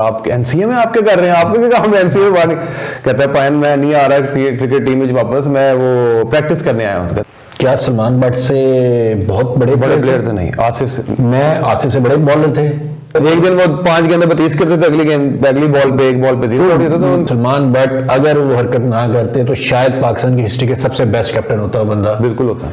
आप एनसीए में आप क्या कर रहे हैं, आपको क्या काम एनसीए में बाहर कहता है पायन मैं नहीं आ रहा क्रिकेट टीम में वापस, मैं वो प्रैक्टिस करने आया हूँ। क्या सलमान बट से बहुत बड़े प्लेयर थे? नहीं, आसिफ से। मैं आसिफ से बड़े बॉलर थे। एक दिन वो 5 गेंद 32 करते थे, अगली बॉल पे एक बॉल पे 0 देता था। तो सलमान बट अगर वो हरकत ना करते तो शायद पाकिस्तान की हिस्ट्री के सबसे बेस्ट कैप्टन होता बंदा। बिल्कुल होता।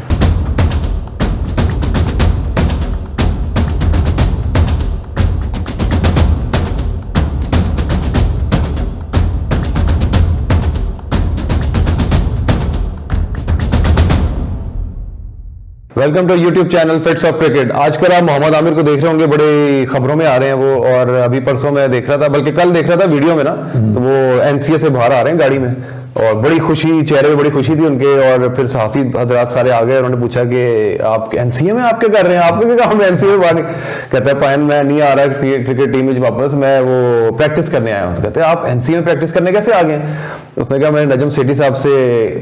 Welcome to YouTube channel fits of cricket. आजकल आप मोहम्मद आमिर को देख रहे होंगे, बड़े खबरों में आ रहे हैं वो, और अभी परसों मैं देख रहा था, बल्कि कल देख रहा था वीडियो में ना, तो वो एनसीए से बाहर आ रहे हैं गाड़ी में, और बड़ी खुशी, चेहरे पे बड़ी खुशी थी उनके। और फिर सहाफी हजरात सारे आ गए, उन्होंने पूछा कि आप एनसीए में आप क्या कर रहे हैं, आपको क्या काम एनसीए में बाहर? कहता है पायन मैं नहीं आ रहा क्रिकेट टीम में वापस, मैं वो प्रैक्टिस करने आया हूँ। तो कहते हैं आप एनसीए में प्रैक्टिस करने कैसे आ गए? उसने कहा मैंने नजम सेठी साहब से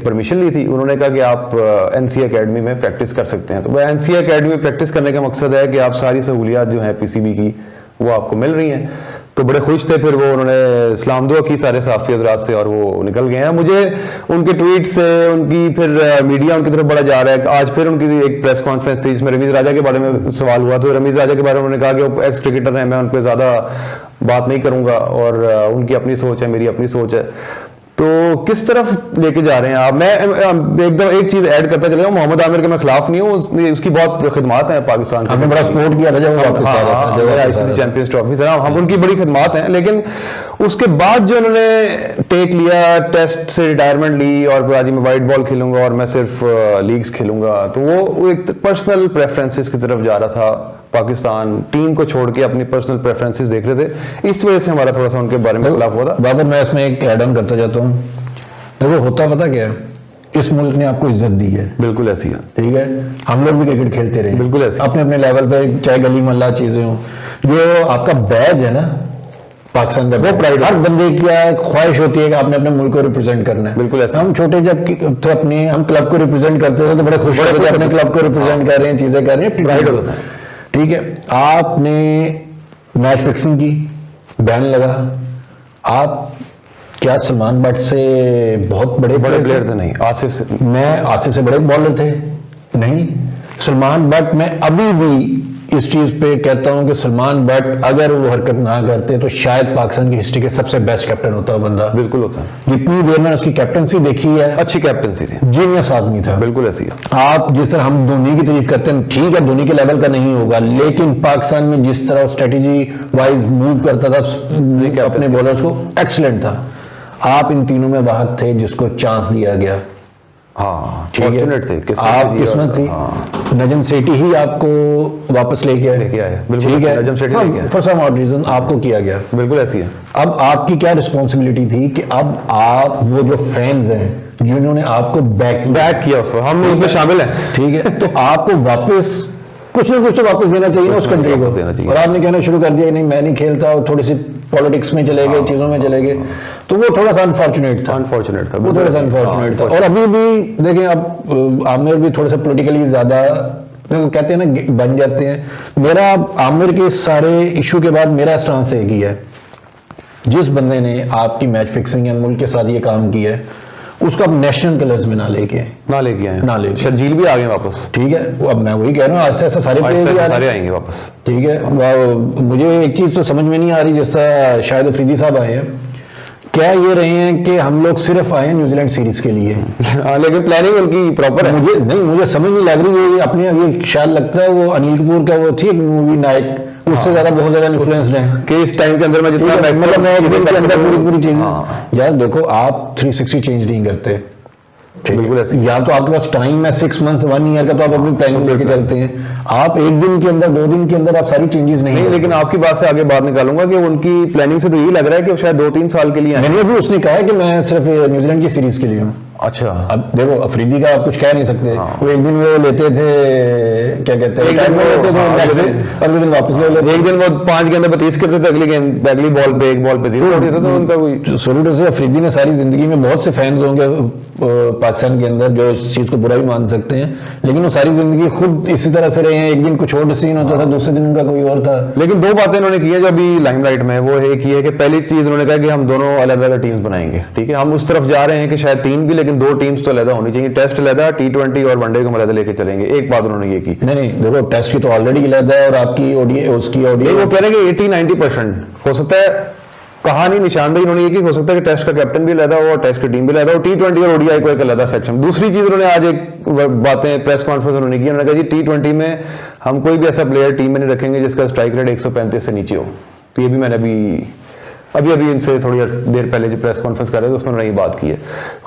परमिशन ली थी, उन्होंने कहा कि आप एनसीए एकेडमी में प्रैक्टिस कर सकते हैं। तो वह एनसीए एकेडमी में प्रैक्टिस करने का मकसद है कि आप सारी सहूलियात जो है पीसीबी की वो आपको मिल रही हैं। तो बड़े खुश थे। फिर वो उन्होंने सलाम दुआ की सारे साफी हजरात से और वो निकल गए हैं। मुझे उनके ट्वीट से उनकी फिर मीडिया उनकी तरफ बड़ा जा रहा है। आज फिर उनकी एक प्रेस कॉन्फ्रेंस थी जिसमें रमीज राजा के बारे में सवाल हुआ। तो रमीज राजा के बारे में उन्होंने कहा कि वो एक्स क्रिकेटर हैं, मैं उन पर ज़्यादा बात नहीं करूँगा, और उनकी अपनी सोच है, मेरी अपनी सोच है। तो किस तरफ लेके जा रहे हैं आप? मैं एकदम एक चीज ऐड करता चले जाऊं, मोहम्मद आमिर के मैं खिलाफ नहीं हूँ, उसकी बहुत खिदमत है पाकिस्तान। हमने बड़ा सपोर्ट किया था जब वापस आ रहा था, आईसीसी चैंपियंस ट्रॉफी से, हम उनकी बड़ी खिदमत हैं। लेकिन उसके बाद जो उन्होंने टेक लिया, टेस्ट से रिटायरमेंट ली, और आज मैं वाइट बॉल खेलूंगा और मैं सिर्फ लीग्स खेलूंगा, तो वो एक पर्सनल प्रेफरेंसेस की तरफ जा रहा था। पाकिस्तान टीम को छोड़ के अपनी पर्सनल प्रेफरेंसेस देख रहे थे, इस वजह से हमारा थोड़ा सा उनके बारे में खिलाफ हुआ था। बाबर मैं इसमें एक ऐड ऑन करता जाता हूँ। देखो होता पता क्या है, इस मुल्क ने आपको इज्जत दी है, बिल्कुल ऐसी है, ठीक है। हम लोग भी क्रिकेट खेलते रहे, बिल्कुल ऐसी, अपने अपने लेवल पे, चाहे गली मोहल्ला चीजें हो। जो आपका बैज है ना पाकिस्तान का, वो प्राइड, हर बंदे की ख्वाहिश होती है कि आपने अपने मुल्क को रिप्रेजेंट करना है। बिल्कुल ऐसा। हम छोटे जब थे अपने, हम क्लब को रिप्रेजेंट करते थे तो बड़े खुश होते थे, अपने क्लब को रिप्रेजेंट कर रहे हैं, चीजें कर रहे हैं, प्राइड होता है, ठीक है। आपने मैच फिक्सिंग की, बैन लगा, आप क्या सलमान बट से बहुत बड़े प्लेयर थे? नहीं, आसिफ से। मैं आसिफ से बड़े बॉलर थे? नहीं, सलमान बट, मैं अभी भी इस चीज पे कहता हूं कि सलमान बट अगर वो हरकत ना करते तो शायद पाकिस्तान की हिस्ट्री के सबसे बेस्ट कैप्टन होता बंदा। बिल्कुल होता। जितनी देर मैंने उसकी कैप्टनसी देखी है, अच्छी कैप्टनसी थी, जीनियस आदमी था, बिल्कुल ऐसी है। आप जिस तरह हम धोनी की तारीफ करते हैं, ठीक है धोनी के लेवल का नहीं होगा, लेकिन पाकिस्तान में जिस तरह स्ट्रेटेजी वाइज मूव करता था अपने बॉलर्स को, एक्सीलेंट था। आप इन तीनों में वाहद थे जिसको चांस दिया गया। हाँ, ठीक है, आप किस्मत थी। नजम सेठी ही आपको वापस लेके आया, ठीक है, Najam Sethi for some odd reason आपको किया गया, बिल्कुल ऐसी है। अब आपकी क्या रिस्पॉन्सिबिलिटी थी कि अब आप वो जो फैंस हैं जिन्होंने आपको बैक किया, उसको हम उसमें शामिल हैं, ठीक है, तो आपको वापस कुछ ना कुछ तो वापस देना चाहिए ना उस कंट्री को। और आपने कहना शुरू कर दिया नहीं मैं नहीं खेलता, और थोड़ी सी पॉलिटिक्स में चले गए, चीजों में चले गए, तो वो थोड़ा सा अनफॉर्चुनेट था, वो थोड़ा सा अनफॉर्चुनेट था। और अभी भी देखें, अब आमिर भी थोड़ा सा पॉलिटिकली ज्यादा कहते हैं ना बन जाते हैं। मेरा आमिर के सारे इशू के बाद मेरा स्टांस एक ही है, जिस बंदे ने आपकी मैच फिक्सिंग या मुल्क के साथ ये काम किया है उसको अब नेशनल कलर्स में ना लेके आए। शर्जील भी आ गए वापस, ठीक है। अब मैं वही कह रहा हूँ, ऐसे सारे सारे आएंगे वापस, ठीक है। मुझे एक चीज तो समझ में नहीं आ रही, जिस तरह शायद अफरीदी साहब आए हैं, क्या ये रहे हैं कि हम लोग सिर्फ आए हैं न्यूजीलैंड सीरीज के लिए? लेकिन प्लानिंग उनकी प्रॉपर है। मुझे समझ नहीं लग रही है अपने। ये शायद लगता है वो अनिल कपूर का वो थी मूवी नायक, उससे ज्यादा बहुत ज्यादा इन्फ्लुएंस्ड है कि इस टाइम के अंदर में जितना मतलब मैं एक दिन के अंदर पूरी चीज। यार देखो, आप 360 चेंज नहीं करते, बिल्कुल ऐसे। या तो आपके पास टाइम है 6 मंथ्स 1 ईयर का, तो आप अपनी प्लानिंग लेके चलते हैं। आप एक दिन के अंदर 2 दिन के अंदर आप सारी चेंजेस नहीं। लेकिन आपकी बात से आगे बात निकालूंगा कि उनकी प्लानिंग से तो यही लग रहा है कि शायद 2-3 साल के लिए। मैंने भी उसने कहा है कि मैं सिर्फ न्यूजीलैंड की सीरीज के लिए हूँ। अच्छा, अब देखो अफरीदी का आप कुछ कह नहीं सकते। वो एक दिन वो लेते थे, क्या कहते हैं, एक दिन वो लेते थे, हाँ, next day अगले दिन वापस ले लेते। एक दिन वो 5 गेंद 32 करते थे, अगली बॉल पे 1 बॉल पे 0 होते थे, तो उनका कोई शुरू से अफरीदी ने सारी जिंदगी में, बहुत से फैंस होंगे पाकिस्तान के अंदर जो इस चीज को बुरा भी मान सकते हैं, लेकिन वो सारी जिंदगी खुद इसी तरह से रहे हैं। एक दिन कुछ और सीन होता था, दूसरे दिन उनका कोई और था। लेकिन 2 बातें उन्होंने की है जो अभी लाइमलाइट में, वो एक ही है कि पहली चीज उन्होंने कहा कि हम दोनों अलग अलग टीम्स बनाएंगे। ठीक है, हम उस तरफ जा रहे हैं कि शायद 3 भी, लेकिन 2 टीम्स तो अलग होनी चाहिए। टेस्ट अलग, T20 और वनडे को अलग लेके चलेंगे। एक बात उन्होंने ये की। नहीं देखो, टेस्ट की तो ऑलरेडी अलग है, और आपकी ओडीआई, उसकी ओडीआई वो कह रहे हैं कि 80-90% हो सकता है, कहा नहीं, निशानदेही उन्होंने ये की, हो सकता है कि टेस्ट का कैप्टन भी अलग हो और टेस्ट की टीम भी अलग हो, T20 और ओडीआई को एक अलग सेक्शन। दूसरी चीज उन्होंने आज एक बातें प्रेस कॉन्फ्रेंस उन्होंने की, उन्होंने कहा जी T20 में हम कोई भी ऐसा प्लेयर टीम में नहीं रखेंगे जिसका स्ट्राइक रेट 135 से नीचे हो। तो ये भी मैंने अभी इनसे थोड़ी देर पहले जो प्रेस कॉन्फ्रेंस कर रहे थे उसमें उन्होंने ये बात की है।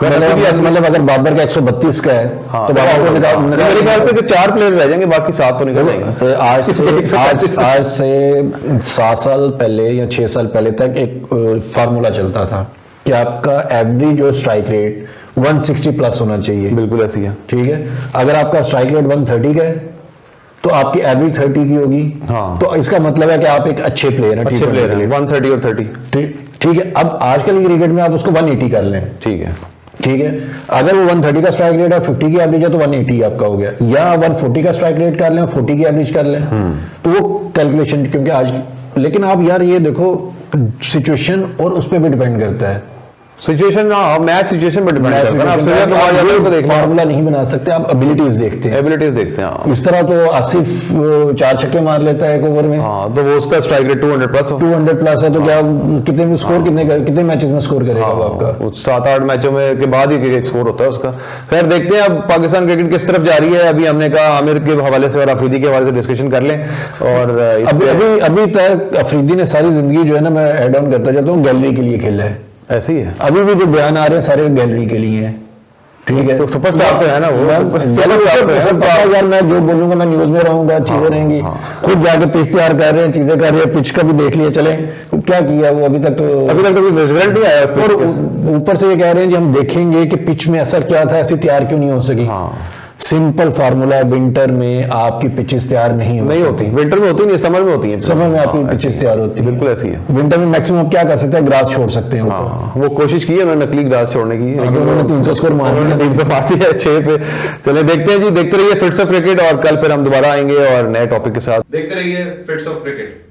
मतलब अगर बाबर का 132 का है, हाँ, तो बाबर को मेरे ख्याल से 4 प्लेयर रह जाएंगे, बाकी 7 तो निकल जाएंगे। आज से 7 साल पहले या 6 साल पहले तक एक फार्मूला चलता था कि आपका एवरेज जो स्ट्राइक रेट 160 प्लस होना चाहिए। बिल्कुल ऐसी है। ठीक है, अगर आपका स्ट्राइक रेट 130 का है तो आपकी एवरेज 30 की होगी। हाँ। तो इसका मतलब है कि आप एक अच्छे प्लेयर हैं, अच्छे प्लेयर हैं, 130 और 30। ठीक है, अब आजकल की क्रिकेट में आप उसको 180 कर लें। ठीक है, अगर वो 130 का स्ट्राइक रेट और 50 की एवरेज है तो 180 आपका हो गया, या 140 का स्ट्राइक रेट कर लें, 40 की एवरेज कर लें, तो वो कैलकुलेशन, क्योंकि आज, लेकिन आप यार ये देखो सिचुएशन और उस पर भी डिपेंड करता है। सिचुएशन, मैच सिचुएशन पर डिपेंड करता है ना। आप फार्मूला नहीं बना सकते, आप एबिलिटीज देखते हैं। इस तरह तो आसिफ 4 छक्के मार लेता है एक ओवर में। हाँ, तो वो उसका स्ट्राइक रेट 200 प्लस है, तो क्या कितने स्कोर, कितने मैचेस में स्कोर करेगा वो आपका? 7-8 मैचों में के बाद ही एक स्कोर होता है उसका। खैर देखते हैं अब पाकिस्तान क्रिकेट किस तरफ जा रही है। अभी हमने कहा आमिर के हवाले से और अफरीदी के हवाले से डिस्कशन कर लें। और अभी तक अफरीदी ने सारी जिंदगी जो है ना, मैं एड ऑन करता जाता हूँ, गैलरी के लिए खेला है। ऐसे ही है, अभी भी जो बयान आ रहे हैं सारे गैलरी के लिए हैं। ठीक है, तो सुपरस्टार तो है ना वो, यार मैं जो बोलूंगा मैं न्यूज में रहूंगा, चीजें रहेंगी। खुद जाके पिच तैयार कर रहे हैं, चीजें कर रहे हैं, पिच का भी देख लिया, चले क्या किया वो अभी तक तो कोई रिजल्ट नहीं आया। और ऊपर से ये कह रहे हैं जी हम देखेंगे कि पिच में ऐसा क्या था, ऐसी तैयार क्यों नहीं हो सकी। सिंपल फार्मूला है, विंटर में आपकी पिचेस तैयार नहीं होती। विंटर में होती नहीं, समर में होती है। समर में आपकी पिचेस तैयार होती है, बिल्कुल ऐसी है। विंटर में मैक्सिमम आप क्या कर सकते हैं, ग्रास छोड़ सकते हैं। वो कोशिश की है उन्होंने नकली ग्रास छोड़ने की, लेकिन उन्होंने 300 स्कोर मार दिया, 300 मार दिया 6 पे। चले देखते हैं जी, देखते रहिए फिट्स ऑफ क्रिकेट, और कल फिर हम दोबारा आएंगे और नए टॉपिक के साथ। देखते रहिए फिट्स ऑफ क्रिकेट।